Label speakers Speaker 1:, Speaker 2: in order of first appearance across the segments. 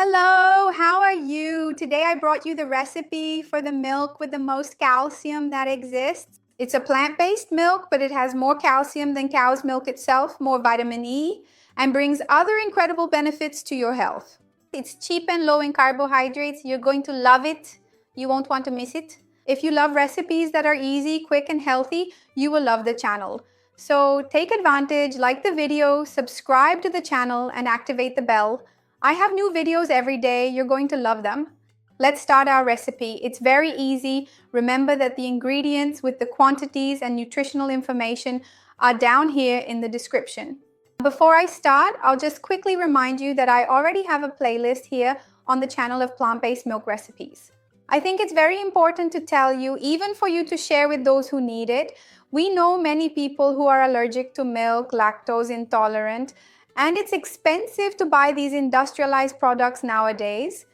Speaker 1: Hello, how are you? Today I brought you the recipe for the milk with the most calcium that exists. It's a plant-based milk, but it has more calcium than cow's milk itself, more vitamin E, and brings other incredible benefits to your health. It's cheap and low in carbohydrates. You're going to love it. You won't want to miss it. If you love recipes that are easy, quick, and healthy, you will love the channel. So take advantage, like the video, subscribe to the channel, and activate the bell. I have new videos every day. You're going to love them. Let's start our recipe. It's very easy. Remember that the ingredients with the quantities and nutritional information are down here in the description. Before I start, I'll just quickly remind you that I already have a playlist here on the channel of plant-based milk recipes. I think it's very important to tell you, even for you to share with those who need it. We know many people who are allergic to milk, lactose intolerant, and it's expensive to buy these industrialized products nowadays.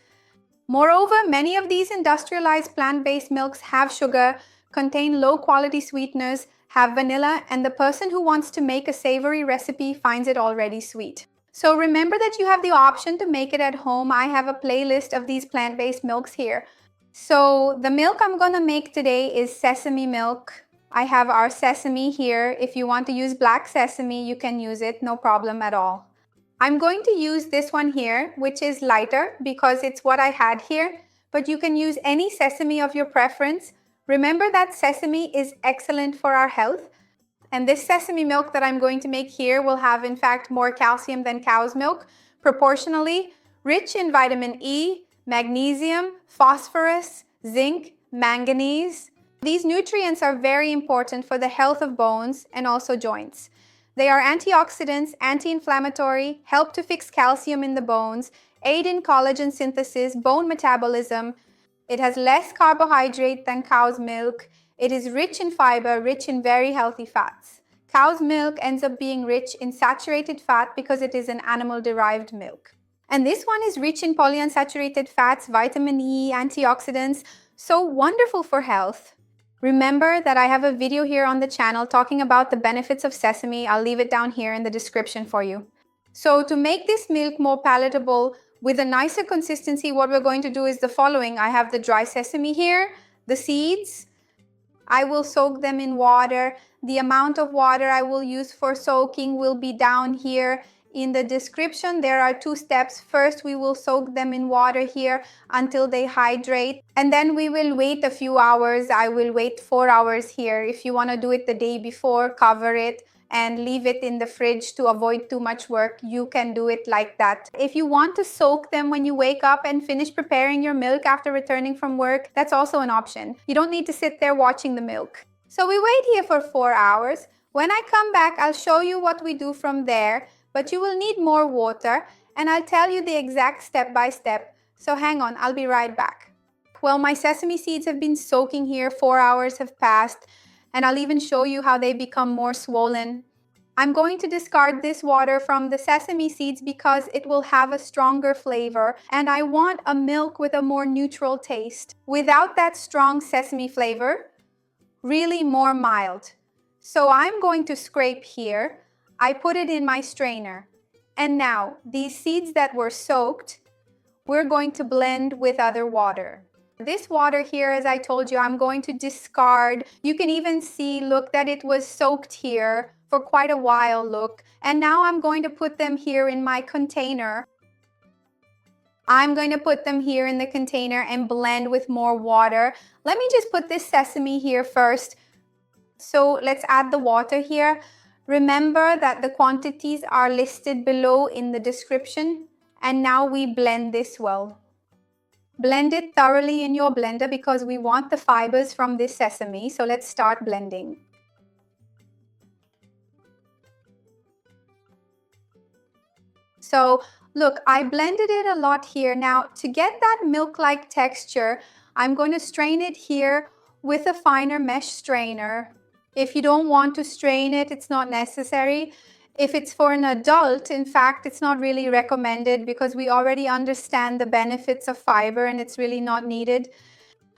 Speaker 1: Moreover, many of these industrialized plant-based milks have sugar, contain low-quality sweeteners, have vanilla, and the person who wants to make a savory recipe finds it already sweet. So remember that you have the option to make it at home. I have a playlist of these plant-based milks here. So the milk I'm gonna make today is sesame milk. I have our sesame here. If you want to use black sesame, you can use it, no problem at all. I'm going to use this one here, which is lighter because it's what I had here, but you can use any sesame of your preference. Remember that sesame is excellent for our health, and this sesame milk that I'm going to make here will have, in fact, more calcium than cow's milk, proportionally, rich in vitamin E, magnesium, phosphorus, zinc, manganese. These nutrients are very important for the health of bones and also joints. They are antioxidants, anti-inflammatory, help to fix calcium in the bones, aid in collagen synthesis, bone metabolism. It has less carbohydrate than cow's milk. It is rich in fiber, rich in very healthy fats. Cow's milk ends up being rich in saturated fat because it is an animal-derived milk. And this one is rich in polyunsaturated fats, vitamin E, antioxidants, so wonderful for health. Remember that I have a video here on the channel talking about the benefits of sesame. I'll leave it down here in the description for you. So to make this milk more palatable with a nicer consistency, what we're going to do is the following. I have the dry sesame here, the seeds. I will soak them in water. The amount of water I will use for soaking will be down here in the description. There are two steps. First, we will soak them in water here until they hydrate, and then we will wait a few hours. I will wait 4 hours here. If you want to do it the day before, cover it and leave it in the fridge to avoid too much work. You can do it like that. If you want to soak them when you wake up and finish preparing your milk after returning from work, that's also an option. You don't need to sit there watching the milk. So we wait here for 4 hours. When I come back, I'll show you what we do from there. But you will need more water, and I'll tell you the exact step by step. So hang on, I'll be right back. Well, my sesame seeds have been soaking here, 4 hours have passed, and I'll even show you how they become more swollen. I'm going to discard this water from the sesame seeds because it will have a stronger flavor, and I want a milk with a more neutral taste. Without that strong sesame flavor, really more mild. So I'm going to scrape here. I put it in my strainer. And now, these seeds that were soaked, we're going to blend with other water. This water here, as I told you, I'm going to discard. You can even see, look, that it was soaked here for quite a while, look. And now I'm going to put them here in my container. I'm going to put them here in the container and blend with more water. Let me just put this sesame here first. So let's add the water here. Remember that the quantities are listed below in the description. And now we blend this well. Blend it thoroughly in your blender because we want the fibers from this sesame. So let's start blending. So look, I blended it a lot here. Now to get that milk-like texture, I'm going to strain it here with a finer mesh strainer. If you don't want to strain it, it's not necessary. If it's for an adult, in fact, it's not really recommended because we already understand the benefits of fiber and it's really not needed.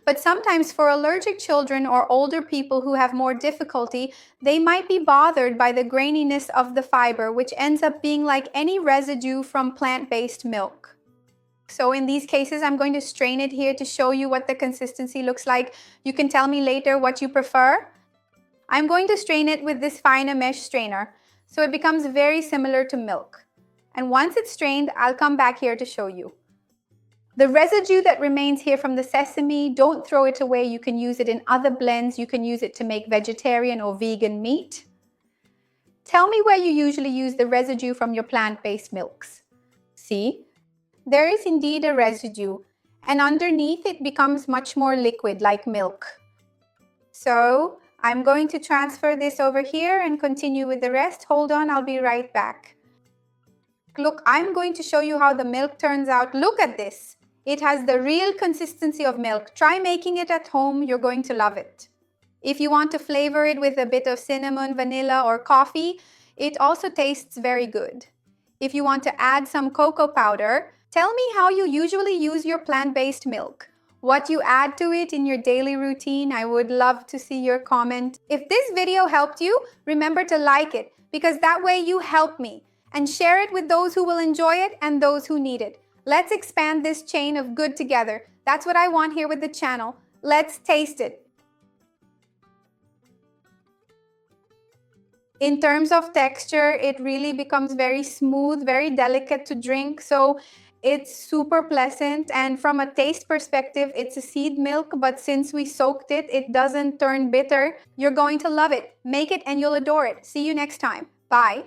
Speaker 1: But sometimes for allergic children or older people who have more difficulty, they might be bothered by the graininess of the fiber, which ends up being like any residue from plant-based milk. So in these cases, I'm going to strain it here to show you what the consistency looks like. You can tell me later what you prefer. I'm going to strain it with this finer mesh strainer, so it becomes very similar to milk. And once it's strained, I'll come back here to show you. The residue that remains here from the sesame, don't throw it away. You can use it in other blends. You can use it to make vegetarian or vegan meat. Tell me where you usually use the residue from your plant-based milks. See, there is indeed a residue, and underneath it becomes much more liquid like milk. So I'm going to transfer this over here and continue with the rest. Hold on, I'll be right back. Look, I'm going to show you how the milk turns out. Look at this. It has the real consistency of milk. Try making it at home. You're going to love it. If you want to flavor it with a bit of cinnamon, vanilla, or coffee, it also tastes very good. If you want to add some cocoa powder, tell me how you usually use your plant-based milk. What you add to it in your daily routine. I would love to see your comment. If this video helped you, remember to like it, because that way you help me. And share it with those who will enjoy it and those who need it. Let's expand this chain of good together. That's what I want here with the channel. Let's taste it. In terms of texture, it really becomes very smooth, very delicate to drink. So it's super pleasant. And from a taste perspective, it's a seed milk. But since we soaked it, it doesn't turn bitter. You're going to love it. Make it and you'll adore it. See you next time. Bye.